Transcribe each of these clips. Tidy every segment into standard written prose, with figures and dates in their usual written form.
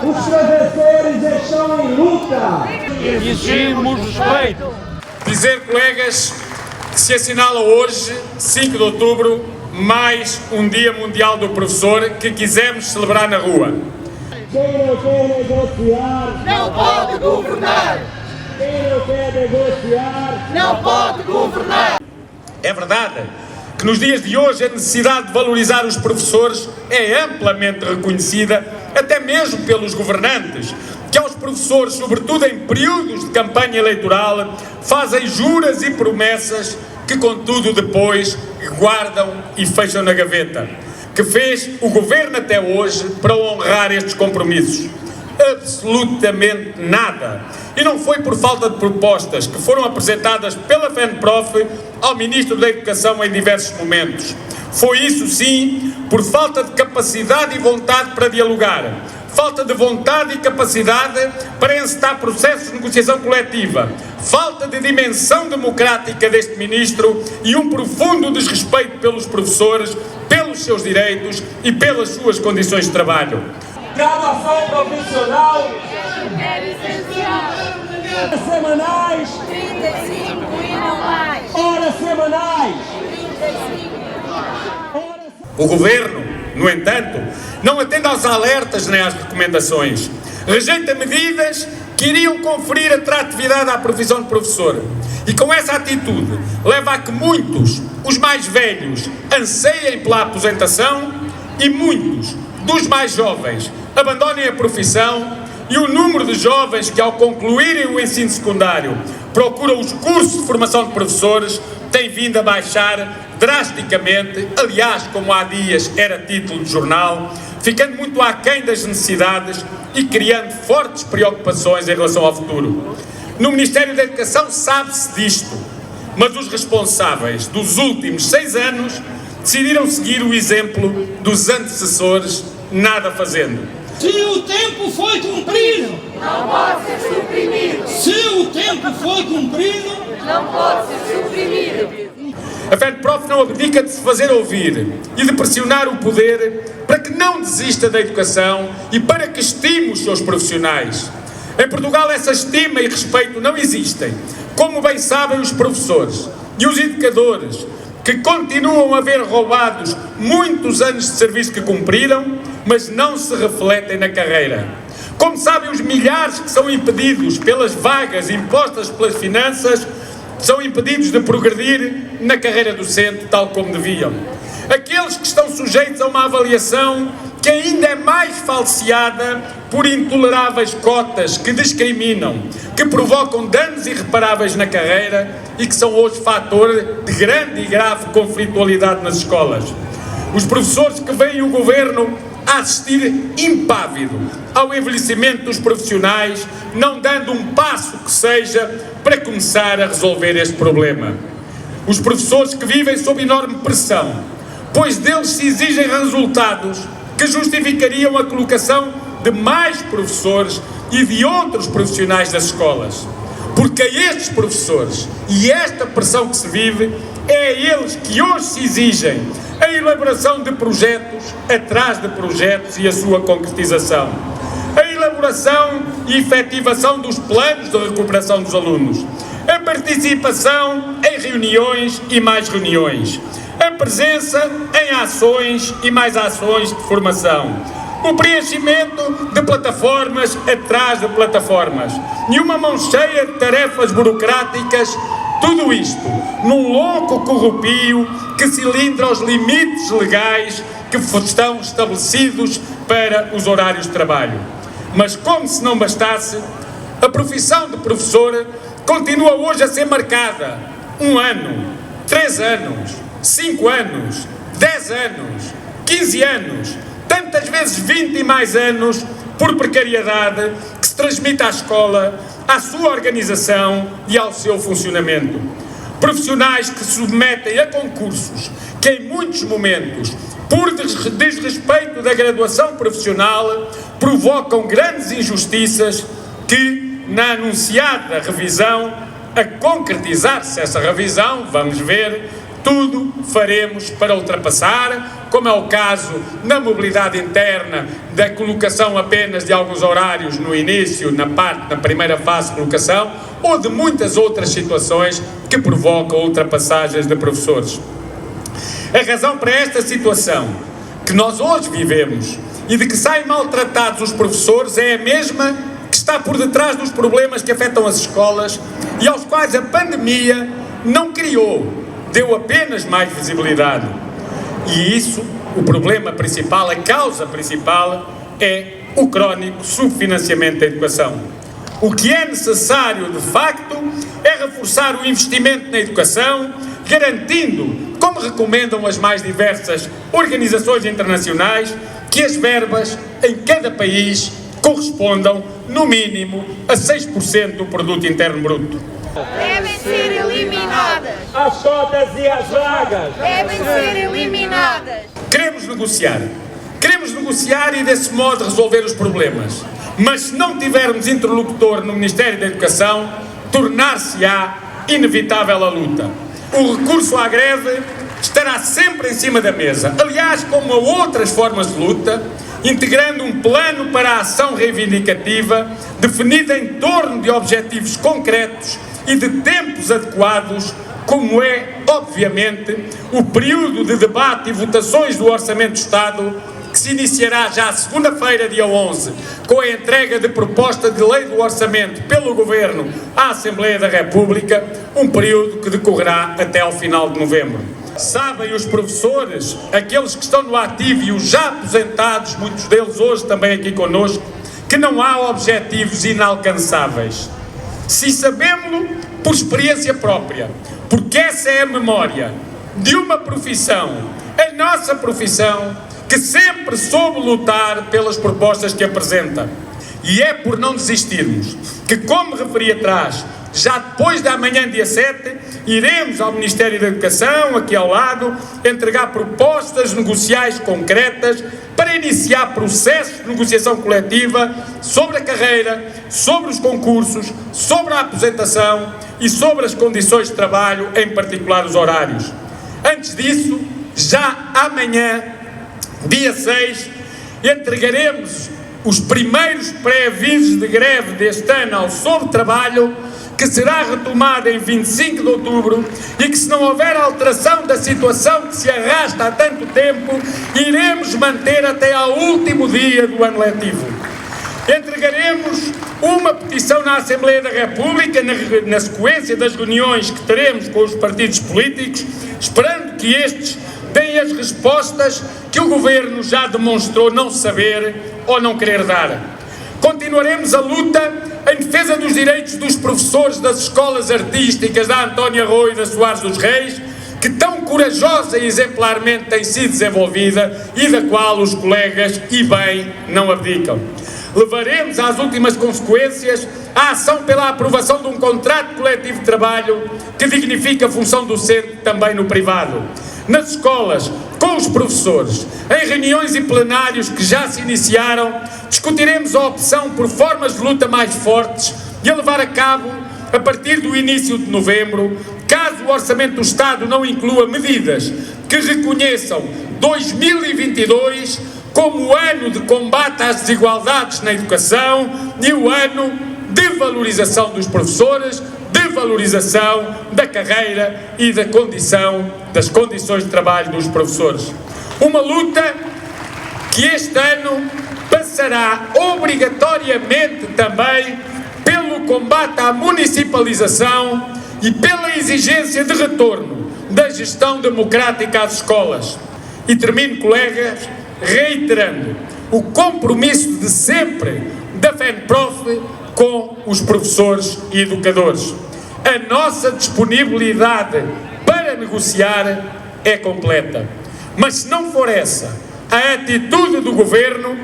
Os professores estão em luta. Exigimos respeito. Dizer, colegas, que se assinala hoje, 5 de outubro, mais um Dia Mundial do Professor que quisemos celebrar na rua. Quem não quer negociar, não pode governar. Quem não quer negociar, não pode governar. É verdade que nos dias de hoje a necessidade de valorizar os professores é amplamente reconhecida, até mesmo pelos governantes, que aos professores, sobretudo em períodos de campanha eleitoral, fazem juras e promessas que, contudo, depois guardam e fecham na gaveta. Que fez o governo até hoje para honrar estes compromissos? Absolutamente nada. E não foi por falta de propostas que foram apresentadas pela FENPROF ao Ministro da Educação em diversos momentos. Foi isso sim, por falta de capacidade e vontade para dialogar, falta de vontade e capacidade para encetar processos de negociação coletiva, falta de dimensão democrática deste Ministro e um profundo desrespeito pelos professores, pelos seus direitos e pelas suas condições de trabalho. graduação profissional, horas semanais, 35 e não mais. horas semanais. O Governo, no entanto, não atende aos alertas nem às recomendações. Rejeita medidas que iriam conferir atratividade à profissão de professor. E com essa atitude leva a que muitos, os mais velhos, anseiem pela aposentação e muitos, dos mais jovens, abandonem a profissão e o número de jovens que, ao concluírem o ensino secundário, procuram os cursos de formação de professores tem vindo a baixar drasticamente, aliás, como há dias era título de jornal, ficando muito aquém das necessidades e criando fortes preocupações em relação ao futuro. No Ministério da Educação sabe-se disto, mas os responsáveis dos últimos 6 anos decidiram seguir o exemplo dos antecessores, nada fazendo. Se o tempo foi cumprido, Não pode ser suprimido. se o tempo foi cumprido, Não pode ser suprimido. A FENPROF não abdica de se fazer ouvir e de pressionar o poder para que não desista da educação e para que estime os seus profissionais. Em Portugal essa estima e respeito não existem, como bem sabem os professores e os educadores, que continuam a ver roubados muitos anos de serviço que cumpriram, mas não se refletem na carreira. Como sabem os milhares que são impedidos pelas vagas impostas pelas finanças, são impedidos de progredir na carreira docente tal como deviam. Aqueles que estão sujeitos a uma avaliação que ainda é mais falseada por intoleráveis cotas que discriminam, que provocam danos irreparáveis na carreira e que são hoje fator de grande e grave conflitualidade nas escolas. Os professores que veem o Governo a assistir impávido ao envelhecimento dos profissionais, não dando um passo que seja para começar a resolver este problema. Os professores que vivem sob enorme pressão, pois deles se exigem resultados que justificariam a colocação de mais professores e de outros profissionais das escolas. Porque a estes professores e esta pressão que se vive, é a eles que hoje se exigem a elaboração de projetos atrás de projetos e a sua concretização. A elaboração e efetivação dos planos de recuperação dos alunos. A participação em reuniões e mais reuniões. A presença em ações e mais ações de formação. O preenchimento de plataformas atrás de plataformas. E uma mão cheia de tarefas burocráticas. Tudo isto num louco corrupio que cilindra aos limites legais que estão estabelecidos para os horários de trabalho. Mas como se não bastasse, a profissão de professor continua hoje a ser marcada 1 ano, 3 anos, 5 anos, 10 anos, 15 anos, tantas vezes 20 e mais anos por precariedade que se transmite à escola, à sua organização e ao seu funcionamento. Profissionais que se submetem a concursos que em muitos momentos, por desrespeito da graduação profissional, provocam grandes injustiças que, na anunciada revisão, a concretizar-se essa revisão, vamos ver, tudo faremos para ultrapassar, como é o caso na mobilidade interna, da colocação apenas de alguns horários no início, na primeira fase de colocação, ou de muitas outras situações que provocam ultrapassagens de professores. A razão para esta situação que nós hoje vivemos e de que saem maltratados os professores é a mesma que está por detrás dos problemas que afetam as escolas e aos quais a pandemia não criou, deu apenas mais visibilidade. E isso, o problema principal, a causa principal, é o crónico subfinanciamento da educação. O que é necessário, de facto, é reforçar o investimento na educação, garantindo, como recomendam as mais diversas organizações internacionais, que as verbas em cada país correspondam, no mínimo, a 6% do produto interno bruto. Devem ser eliminadas. As cotas e as vagas. Devem ser eliminadas. Queremos negociar e desse modo resolver os problemas. Mas se não tivermos interlocutor no Ministério da Educação, tornar-se-á inevitável a luta. O recurso à greve estará sempre em cima da mesa, aliás, como a outras formas de luta, integrando um plano para a ação reivindicativa, definida em torno de objetivos concretos e de tempos adequados, como é, obviamente, o período de debate e votações do Orçamento do Estado, que se iniciará já segunda-feira, dia 11, com a entrega de proposta de lei do Orçamento pelo Governo à Assembleia da República, um período que decorrerá até ao final de novembro. Sabem os professores, aqueles que estão no ativo e os já aposentados, muitos deles hoje também aqui connosco, que não há objetivos inalcançáveis. Se sabemos-lo por experiência própria, porque essa é a memória de uma profissão, a nossa profissão, que sempre soube lutar pelas propostas que apresenta. E é por não desistirmos que, como referi atrás, já depois da manhã, dia 7, iremos ao Ministério da Educação, aqui ao lado, entregar propostas negociais concretas para iniciar processos de negociação coletiva sobre a carreira, sobre os concursos, sobre a aposentação e sobre as condições de trabalho, em particular os horários. Antes disso, já amanhã, dia 6, entregaremos os primeiros pré-avisos de greve deste ano ao Sobre Trabalho, que será retomada em 25 de outubro e que, se não houver alteração da situação que se arrasta há tanto tempo, iremos manter até ao último dia do ano letivo. Entregaremos uma petição na Assembleia da República, na sequência das reuniões que teremos com os partidos políticos, esperando que estes deem as respostas que o Governo já demonstrou não saber ou não querer dar. Continuaremos a luta em defesa dos direitos dos professores das escolas artísticas da Antónia Rui e da Soares dos Reis, que tão corajosa e exemplarmente tem sido desenvolvida e da qual os colegas, e bem, não abdicam. Levaremos às últimas consequências a ação pela aprovação de um contrato coletivo de trabalho que dignifica a função docente também no privado. Nas escolas, com os professores, em reuniões e plenários que já se iniciaram, discutiremos a opção por formas de luta mais fortes e a levar a cabo, a partir do início de novembro, caso o Orçamento do Estado não inclua medidas que reconheçam 2022 como o ano de combate às desigualdades na educação e o ano de valorização dos professores, de valorização da carreira e das condições de trabalho dos professores. Uma luta que este ano passará obrigatoriamente também pelo combate à municipalização e pela exigência de retorno da gestão democrática às escolas. E termino, colegas, reiterando o compromisso de sempre da FENPROF com os professores e educadores. A nossa disponibilidade para negociar é completa. Mas se não for essa a atitude do Governo,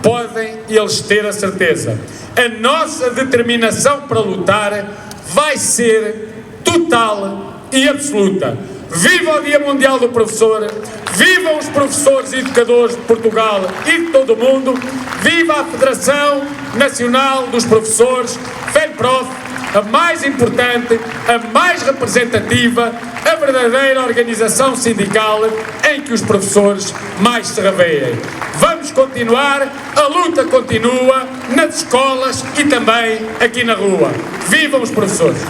podem eles ter a certeza. A nossa determinação para lutar vai ser total e absoluta. Viva o Dia Mundial do Professor, vivam os professores e educadores de Portugal e de todo o mundo, viva a Federação Nacional dos Professores, FENPROF, a mais importante, a mais representativa, a verdadeira organização sindical em que os professores mais se revêem. Vamos continuar, a luta continua nas escolas e também aqui na rua. Vivam os professores!